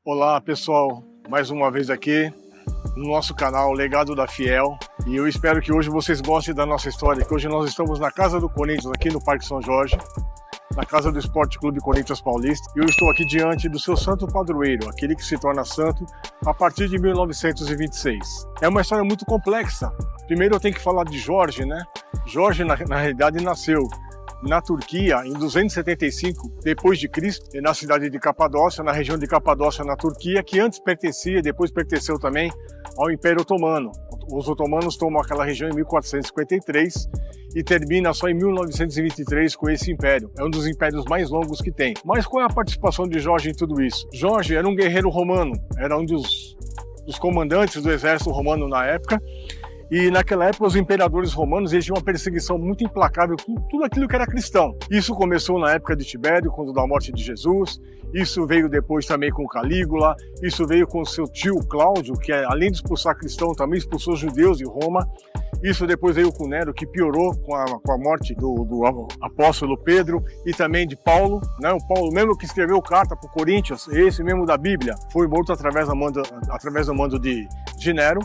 Olá pessoal, mais uma vez aqui no nosso canal Legado da Fiel, e eu espero que hoje vocês gostem da nossa história, que hoje nós estamos na Casa do Corinthians, aqui no Parque São Jorge, na Casa do Esporte Clube Corinthians Paulista, e eu estou aqui diante do seu santo padroeiro, aquele que se torna santo a partir de 1926. É uma história muito complexa. Primeiro eu tenho que falar de Jorge, né? Jorge na realidade nasceu na Turquia em 275 depois de Cristo, na cidade de Capadócia, na região de Capadócia, na Turquia, que antes pertencia, depois pertenceu também ao Império Otomano. Os otomanos tomam aquela região em 1453 e termina só em 1923 com esse império. É um dos impérios mais longos que tem. Mas qual é a participação de Jorge em tudo isso? Jorge era um guerreiro romano, era um dos comandantes do exército romano na época. E naquela época os imperadores romanos tinham uma perseguição muito implacável com tudo aquilo que era cristão. Isso começou na época de Tibério, quando da morte de Jesus. Isso veio depois também com Calígula. Isso veio com seu tio Cláudio, que além de expulsar cristão, também expulsou judeus de Roma. Isso depois veio com Nero, que piorou com a morte do apóstolo Pedro e também de Paulo, né? O Paulo mesmo que escreveu carta para o Corinthians, esse mesmo da Bíblia, foi morto através do mando de Nero.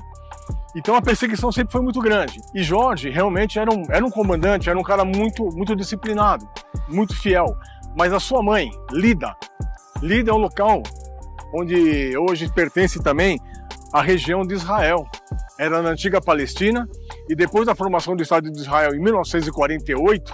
Então a perseguição sempre foi muito grande. E Jorge realmente era um comandante, era um cara muito disciplinado, muito fiel. Mas a sua mãe, Lida é um local onde hoje pertence também à região de Israel. Era na antiga Palestina e depois da formação do Estado de Israel em 1948,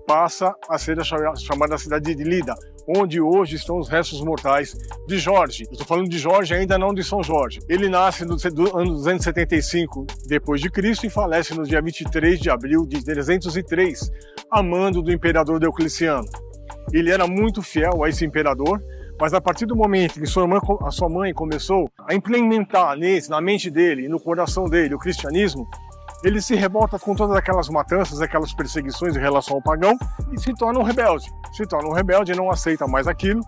passa a ser a chamada cidade de Lida, onde hoje estão os restos mortais de Jorge. Eu estou falando de Jorge, ainda não de São Jorge. Ele nasce no ano 275 depois de Cristo e falece no dia 23 de abril de 303, a mando do imperador Diocleciano. Ele era muito fiel a esse imperador, mas a partir do momento que a sua mãe começou a implementar na mente dele e no coração dele o cristianismo, ele se revolta com todas aquelas matanças, aquelas perseguições em relação ao pagão e se torna um rebelde. Se torna um rebelde e não aceita mais aquilo.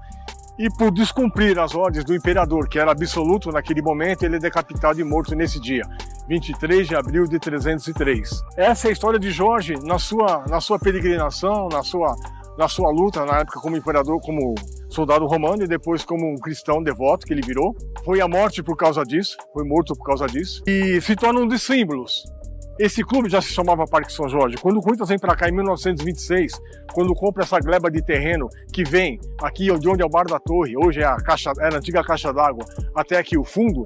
E por descumprir as ordens do imperador, que era absoluto naquele momento, ele é decapitado e morto nesse dia, 23 de abril de 303. Essa é a história de Jorge na sua peregrinação, na sua luta, na época como imperador, como soldado romano e depois como um cristão devoto que ele virou. Foi a morte por causa disso, foi morto por causa disso. E se torna um dos símbolos. Esse clube já se chamava Parque São Jorge. Quando o Corinthians vem para cá em 1926, quando compra essa gleba de terreno que vem aqui de onde é o Bar da Torre, hoje é a antiga caixa d'água, até aqui o fundo,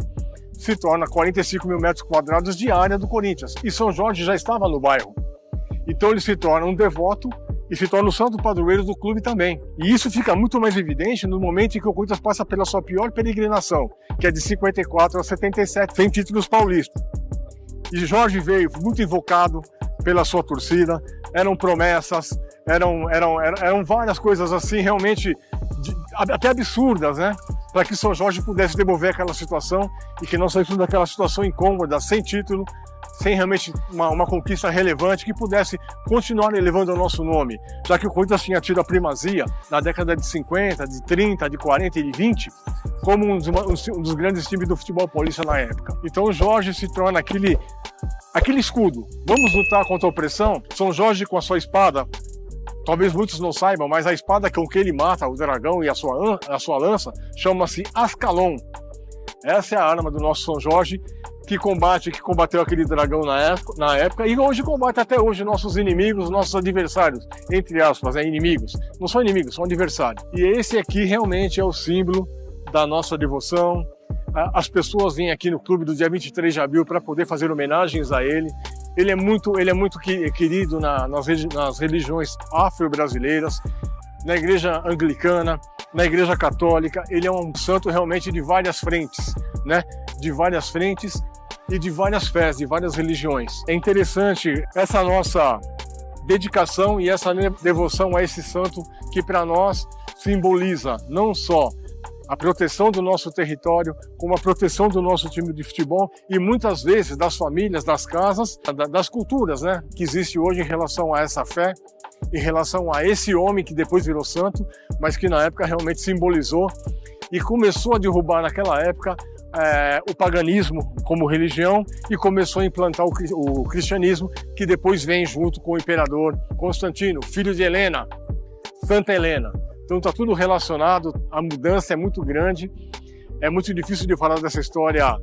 se torna 45 mil metros quadrados de área do Corinthians. E São Jorge já estava no bairro. Então ele se torna um devoto e se torna o santo padroeiro do clube também. E isso fica muito mais evidente no momento em que o Corinthians passa pela sua pior peregrinação, que é de 54 a 77, sem títulos paulistas. E Jorge veio muito invocado pela sua torcida, eram promessas, eram várias coisas assim realmente até absurdas, né? Para que São Jorge pudesse devolver aquela situação e que não saísse daquela situação incômoda, sem título, sem realmente uma conquista relevante que pudesse continuar elevando o nosso nome, já que o Corinthians tinha tido a primazia na década de 50, de 30, de 40 e de 20, como um dos grandes times do futebol paulista na época. Então o Jorge se torna aquele escudo. Vamos lutar contra a opressão? São Jorge com a sua espada, talvez muitos não saibam, mas a espada com que ele mata o dragão e a sua lança chama-se Ascalon. Essa é a arma do nosso São Jorge, que combateu aquele dragão na época e hoje combate até hoje nossos inimigos, nossos adversários, entre aspas, inimigos. Não são inimigos, são adversários. E esse aqui realmente é o símbolo da nossa devoção. As pessoas vêm aqui no clube do dia 23 de abril para poder fazer homenagens a ele. Ele é muito querido nas religiões afro-brasileiras, na igreja anglicana, na igreja católica. Ele é um santo realmente de várias frentes, né? De várias frentes e de várias fés, de várias religiões. É interessante essa nossa dedicação e essa devoção a esse santo que para nós simboliza não só a proteção do nosso território, como a proteção do nosso time de futebol e muitas vezes das famílias, das casas, das culturas, né, que existe hoje em relação a essa fé, em relação a esse homem que depois virou santo, mas que na época realmente simbolizou e começou a derrubar naquela época o paganismo como religião e começou a implantar o cristianismo, que depois vem junto com o imperador Constantino, filho de Helena, Santa Helena. Então está tudo relacionado, a mudança é muito grande É muito difícil de falar dessa história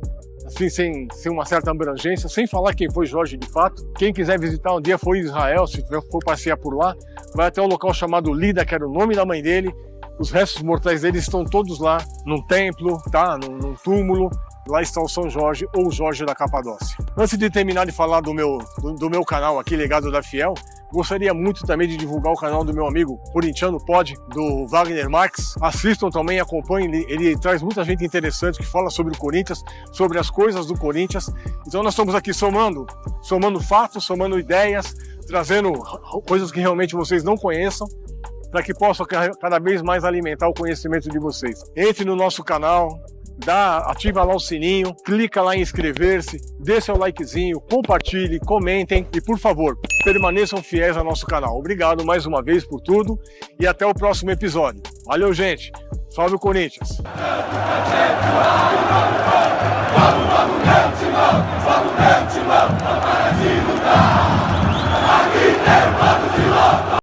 assim, sem uma certa abrangência, sem falar quem foi Jorge de fato. Quem quiser visitar um dia for Israel, se for passear por lá, vai até um local chamado Lida, que era o nome da mãe dele. Os restos mortais dele estão todos lá, num templo, tá? Num túmulo. Lá está o São Jorge, ou Jorge da Capadócia. Antes de terminar de falar do meu canal aqui, Legado da Fiel, gostaria muito também de divulgar o canal do meu amigo Corintiano Pod, do Wagner Marques. Assistam também, acompanhem, ele traz muita gente interessante que fala sobre o Corinthians, sobre as coisas do Corinthians. Então nós estamos aqui somando fatos, somando ideias, trazendo coisas que realmente vocês não conheçam, para que possam cada vez mais alimentar o conhecimento de vocês. Entre no nosso canal, ativa lá o sininho, clica lá em inscrever-se, dê seu likezinho, compartilhe, comentem e, por favor, permaneçam fiéis ao nosso canal. Obrigado mais uma vez por tudo e até o próximo episódio. Valeu, gente! Salve o Corinthians!